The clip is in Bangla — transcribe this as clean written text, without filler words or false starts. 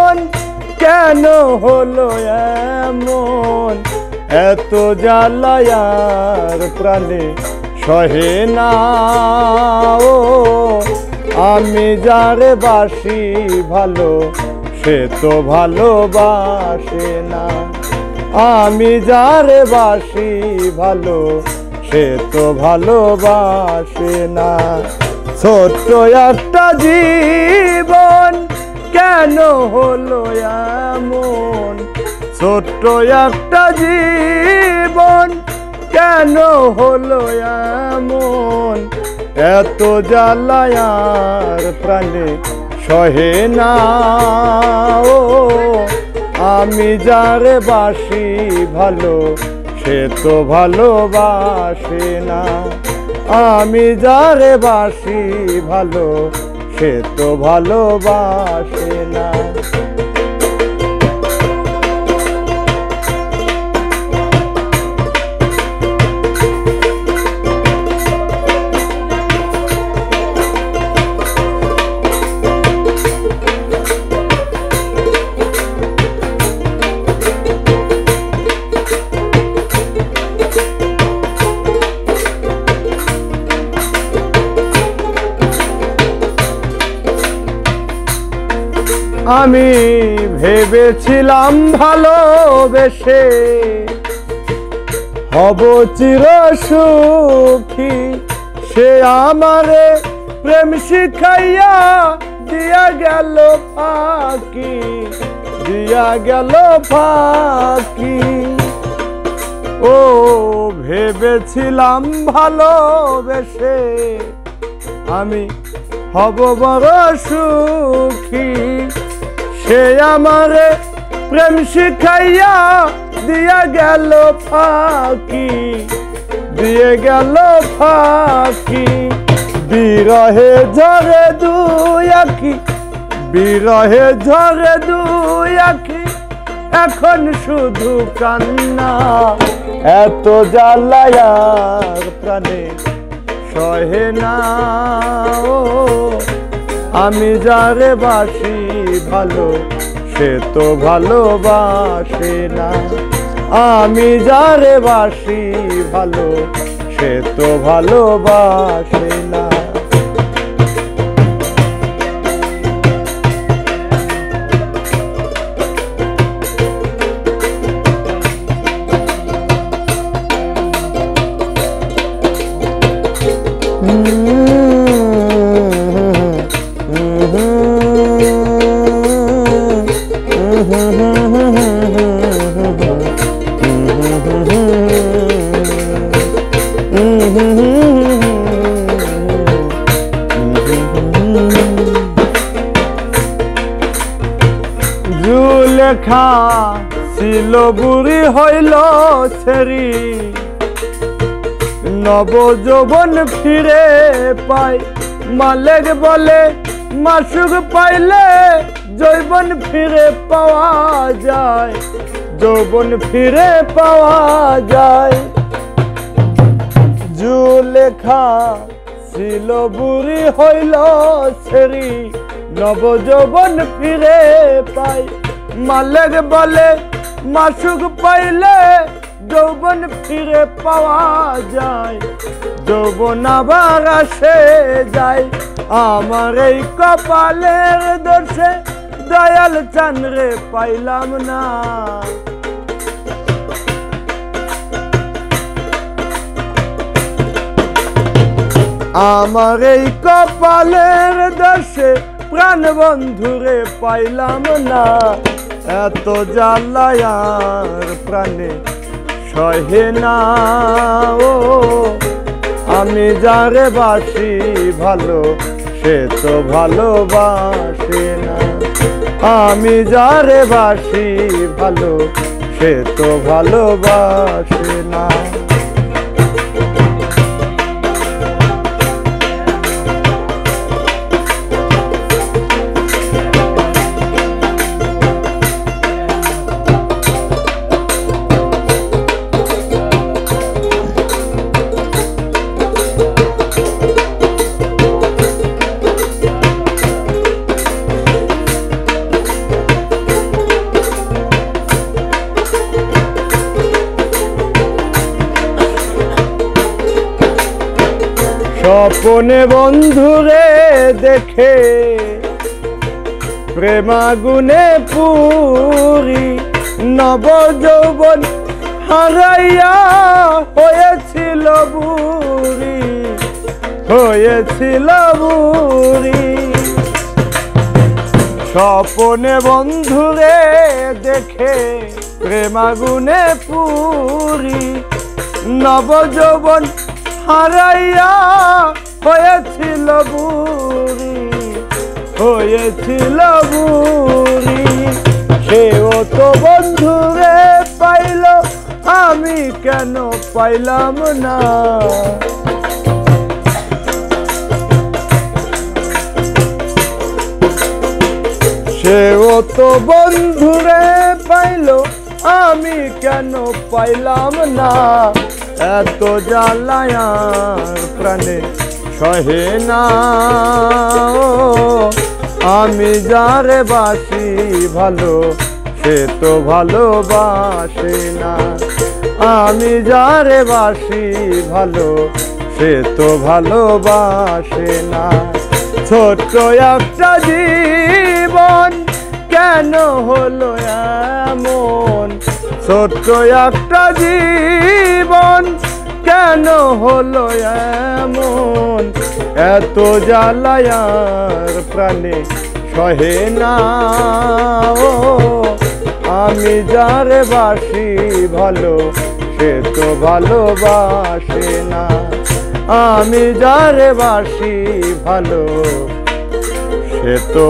জীবন কেন হলো এমন, এত জ্বালায়ার প্রাণে সহে না। ও আমি যারে বাসি ভালো সে তো ভালোবাসে না, আমি যারে বাসি ভালো সে তো ভালোবাসে না। ছোট্ট একটা জীবন কেন হলো এমন, ছোট্ট একটা জীবন কেন হলো এমন, এত জ্বালায়ার প্রাণে সহে না। ও আমি যারে বাসি ভালো সে তো ভালোবাসে না, আমি যারে বাসি ভালো সে তো ভালোবাসে না। আমি ভেবেছিলাম ভালোবেসে হব চির সুখী, সে আমারে প্রেম শিখাইয়া দিয়া গেল ফাঁকি, দিয়া গেল ফাঁকি। ও ভেবেছিলাম ভালোবেসে আমি হব বড় সুখী, সে আমারে প্রেম শিখাইয়া দিয়া গেল ফাঁকি, দিয়ে গেল ফাঁকি। বিরহে ঝরে দুই আঁখি, বিরহে ঝরে দুই আঁখি, এখন শুধু কান্না, এত জ্বালায়ার প্রাণে সহে না। ও আমি যারে বাসি ভালো সে তো ভালোবাসে না, আমি যারে বাসি ভালো সে তো ভালোবাসে না। জুলেখা ছিল বুড়ি হইল ছেড়ি, নব যৌবন ফিরে পাই, মালেক বলে মাসুক পাইলে যৌবন ফিরে পাওয়া যায়, যৌবন ফিরে পাওয়া যায়। জুলেখা ছিল বুড়ি হইল ছেড়ি, নব যৌবন ফিরে পাই, মালেক বলে মাসুক পাইলে যৌবন ফিরে পাওয়া যায়, যৌবন আবার আসে যায়। আমার এই কপালের দোষে দয়াল চাঁদরে পাইলাম না, আমার এই কপালের দোষে প্রাণ বন্ধুরে পাইলাম না, এত জ্বালায়ার প্রাণে সহে না। ও আমি যারে বাসি ভালো সে তো ভালোবাসে না, আমি যারে বাসি ভালো সে তো ভালোবাসে না। স্বপনে বন্ধুরে দেখে প্রেমাগুনে পুরি নব যৌবন হারাইয়া হয়েছিল বুড়ি, হয়েছিল বুড়ি। স্বপনে বন্ধুরে দেখে প্রেমাগুনে পুরি নব যৌবন হারাইয়া হয়েছিল বুড়ি, হয়েছিল বুড়ি। সেও তো বন্ধুরে পাইল, আমি কেন পাইলাম না? সেও তো বন্ধুরে পাইল, আমি কেন পাইলাম না? এত জ্বালায়ার প্রাণে সহে না। আমি যারে বাসি ভালো, সে তো ভালোবাসে না। আমি যারে বাসি ভালো, সে তো ভালোবাসে না। ছোট্ট একটা জীবন কেন হলো এমন? ছোট্ট একটা জীবন কেন হলো এমন? এত জ্বালায়ার প্রাণে সহে না। ও আমি যারে বাসি ভালো, সে তো ভালোবাসে না। আমি যারে বাসি ভালো, সে তো